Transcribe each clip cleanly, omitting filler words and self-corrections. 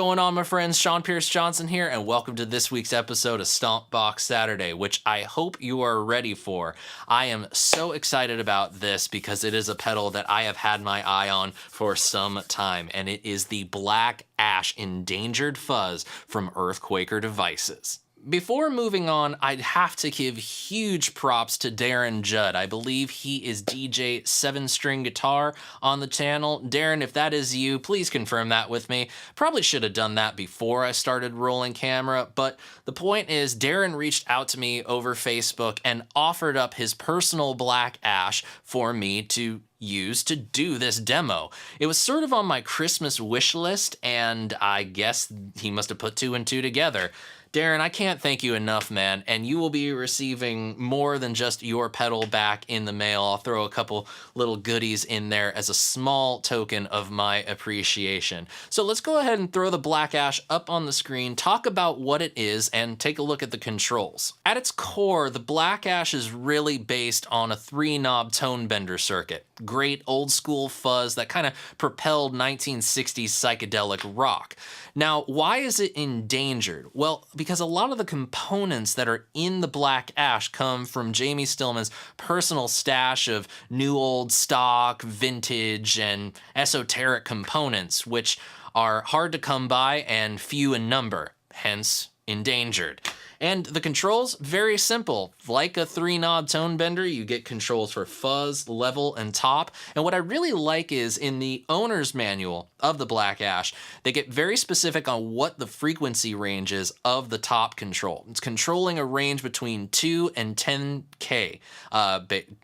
going on, my friends? SeanPierceJohnson here, and welcome to this week's episode of Stompbox Saturday, which I hope you are ready for. I am so excited about this because it is a pedal that I have had my eye on for some time, and it is the Black Ash Endangered Fuzz from EarthQuaker Devices. Before moving on, I'd have to give huge props to Darren Judd. I believe he is DJ 7-string guitar on the channel. Darren, if that is you, please confirm that with me. Probably should have done that before I started rolling camera, but the point is Darren reached out to me over Facebook and offered up his personal Black Ash for me to use to do this demo. It was sort of on my Christmas wish list, and I guess he must have put two and two together. Darren, I can't thank you enough, man, and you will be receiving more than just your pedal back in the mail. I'll throw a couple little goodies in there as a small token of my appreciation. So let's go ahead and throw the Black Ash up on the screen, talk about what it is, and take a look at the controls. At its core, the Black Ash is really based on a 3-knob tone bender circuit. Great old school fuzz that kind of propelled 1960s psychedelic rock. Now, why is it endangered? Well, because a lot of the components that are in the Black Ash come from Jamie Stillman's personal stash of new old stock, vintage, and esoteric components, which are hard to come by and few in number, hence endangered. And the controls, very simple. Like a 3-knob tone bender, you get controls for fuzz, level, and top. And what I really like is in the owner's manual of the Black Ash, they get very specific on what the frequency range is of the top control. It's controlling a range between 2 and 10K,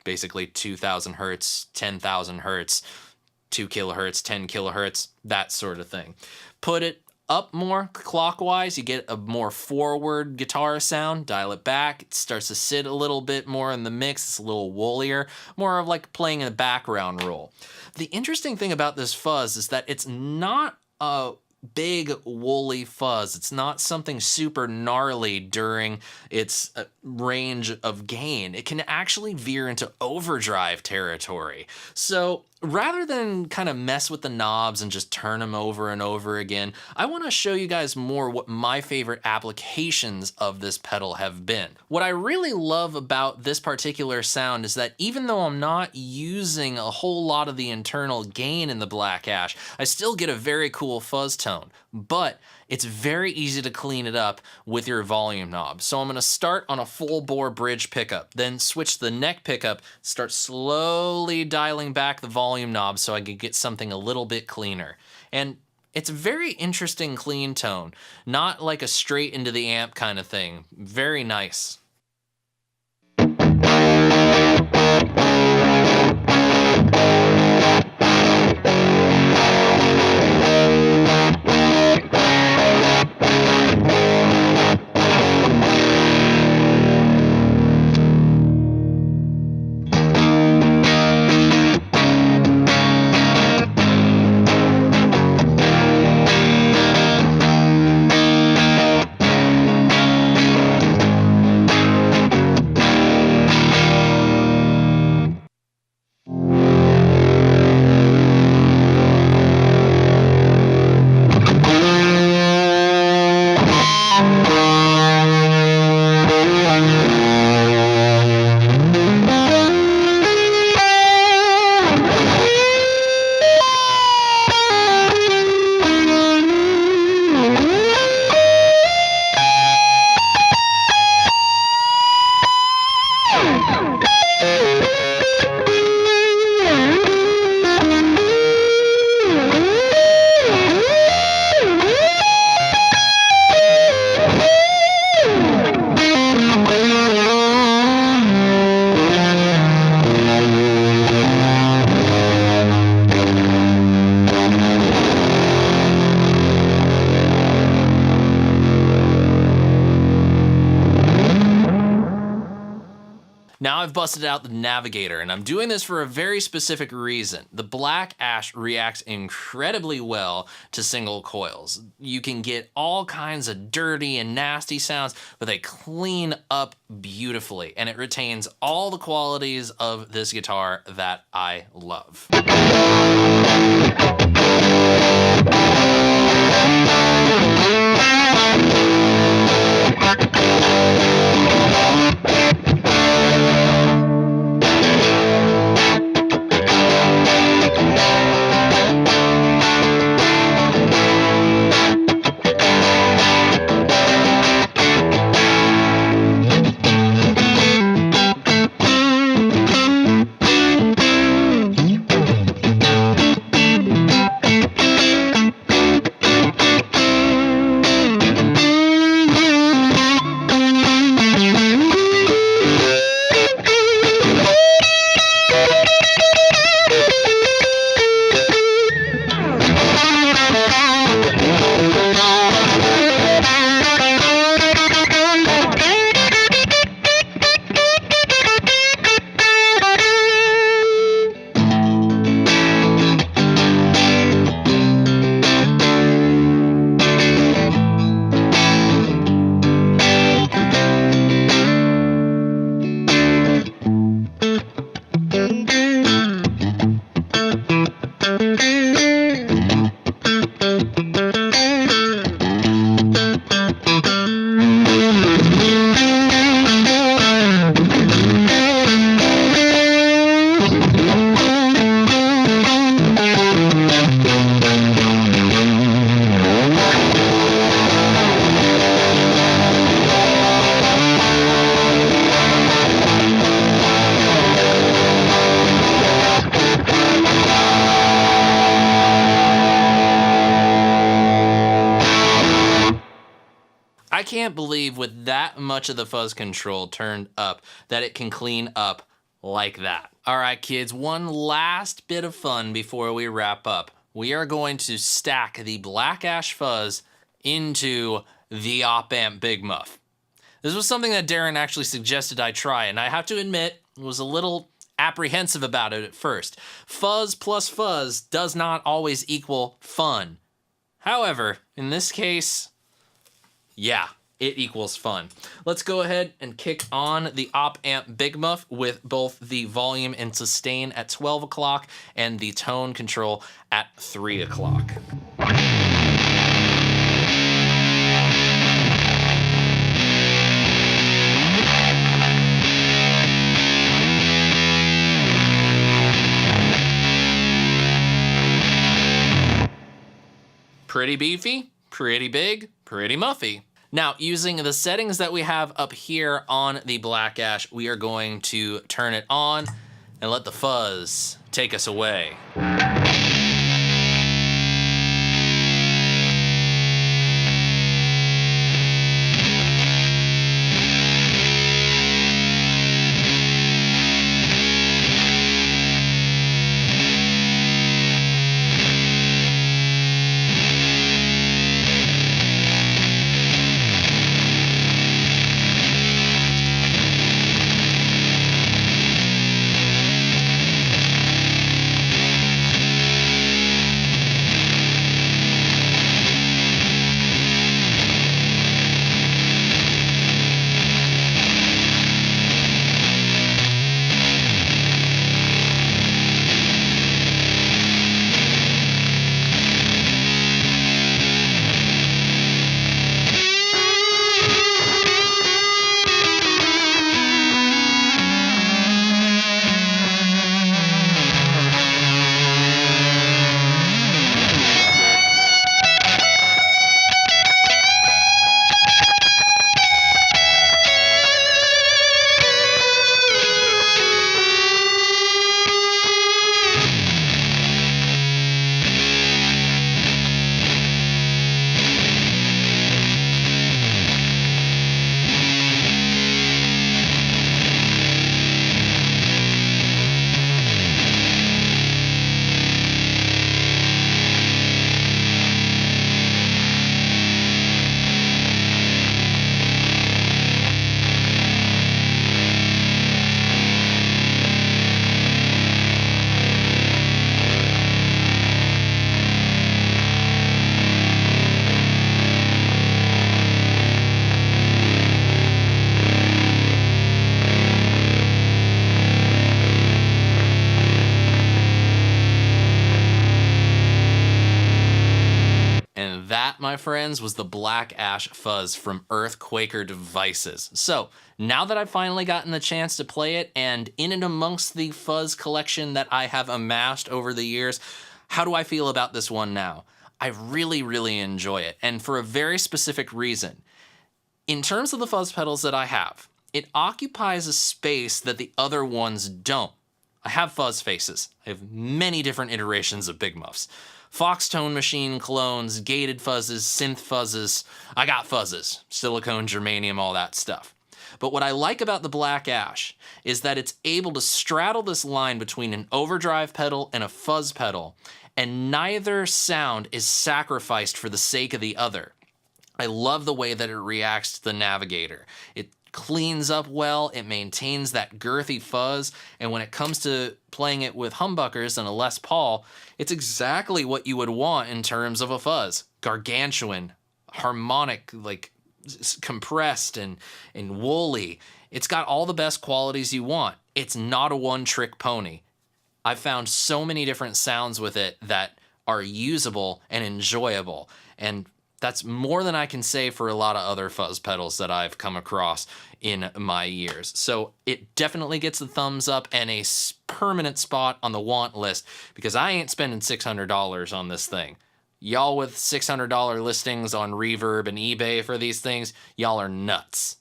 basically 2,000 hertz, 10,000 hertz, 2 kilohertz, 10 kilohertz, that sort of thing. Put it up more clockwise, you get a more forward guitar sound. Dial it back, it starts to sit a little bit more in the mix. It's a little woolier, more of like playing a background role. The interesting thing about this fuzz is that it's not a big woolly fuzz. It's not something super gnarly during its range of gain. It can actually veer into overdrive territory. So rather than kind of mess with the knobs and just turn them over and over again, I want to show you guys more what my favorite applications of this pedal have been. What I really love about this particular sound is that even though I'm not using a whole lot of the internal gain in the Black Ash, I still get a very cool fuzz tone, but it's very easy to clean it up with your volume knob. So I'm going to start on a full bore bridge pickup, then switch the neck pickup, start slowly dialing back the volume knob so I can get something a little bit cleaner. And it's a very interesting clean tone, not like a straight into the amp kind of thing. Very nice. Now I've busted out the Navigator, and I'm doing this for a very specific reason. The Black Ash reacts incredibly well to single coils. You can get all kinds of dirty and nasty sounds, but they clean up beautifully, and it retains all the qualities of this guitar that I love. I can't believe with that much of the fuzz control turned up that it can clean up like that. All right, kids, one last bit of fun before we wrap up. We are going to stack the Black Ash Fuzz into the Op Amp Big Muff. This was something that Darren actually suggested I try, and I have to admit, was a little apprehensive about it at first. Fuzz plus fuzz does not always equal fun. However, in this case, yeah, it equals fun. Let's go ahead and kick on the Op Amp Big Muff with both the volume and sustain at 12 o'clock and the tone control at 3 o'clock. Pretty beefy, pretty big, pretty muffy. Now, using the settings that we have up here on the Black Ash, we are going to turn it on and let the fuzz take us away. That, my friends, was the Black Ash Fuzz from EarthQuaker devices. So, now that I've finally gotten the chance to play it, and in and amongst the fuzz collection that I have amassed over the years, how do I feel about this one now? I really, really enjoy it, and for a very specific reason. In terms of the fuzz pedals that I have, it occupies a space that the other ones don't. I have fuzz faces. I have many different iterations of Big Muffs. Foxtone machine clones, gated fuzzes, synth fuzzes. I got fuzzes, silicone, germanium, all that stuff. But what I like about the Black Ash is that it's able to straddle this line between an overdrive pedal and a fuzz pedal and neither sound is sacrificed for the sake of the other. I love the way that it reacts to the Navigator. It cleans up well, it maintains that girthy fuzz, and when it comes to playing it with humbuckers and a Les Paul, it's exactly what you would want in terms of a fuzz. Gargantuan, harmonic, like compressed and woolly. It's got all the best qualities you want. It's not a one-trick pony. I've found so many different sounds with it that are usable and enjoyable, and that's more than I can say for a lot of other fuzz pedals that I've come across in my years. So it definitely gets the thumbs up and a permanent spot on the want list, because I ain't spending $600 on this thing. Y'all with $600 listings on Reverb and eBay for these things, y'all are nuts.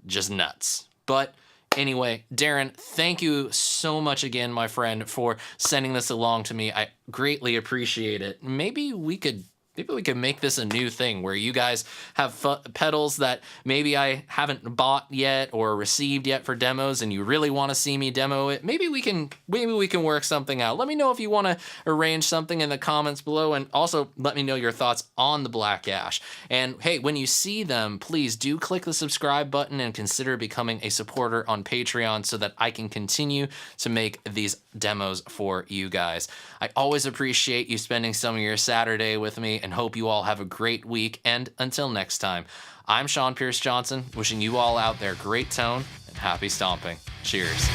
Just nuts. But anyway, Darren, thank you so much again, my friend, for sending this along to me. I greatly appreciate it. Maybe we could make this a new thing where you guys have pedals that maybe I haven't bought yet or received yet for demos, and you really want to see me demo it. Maybe we can work something out. Let me know if you want to arrange something in the comments below, and also let me know your thoughts on the Black Ash. And hey, when you see them, please do click the subscribe button and consider becoming a supporter on Patreon so that I can continue to make these demos for you guys. I always appreciate you spending some of your Saturday with me, and hope you all have a great week. And until next time, I'm SeanPierceJohnson, wishing you all out there great tone and happy stomping. Cheers.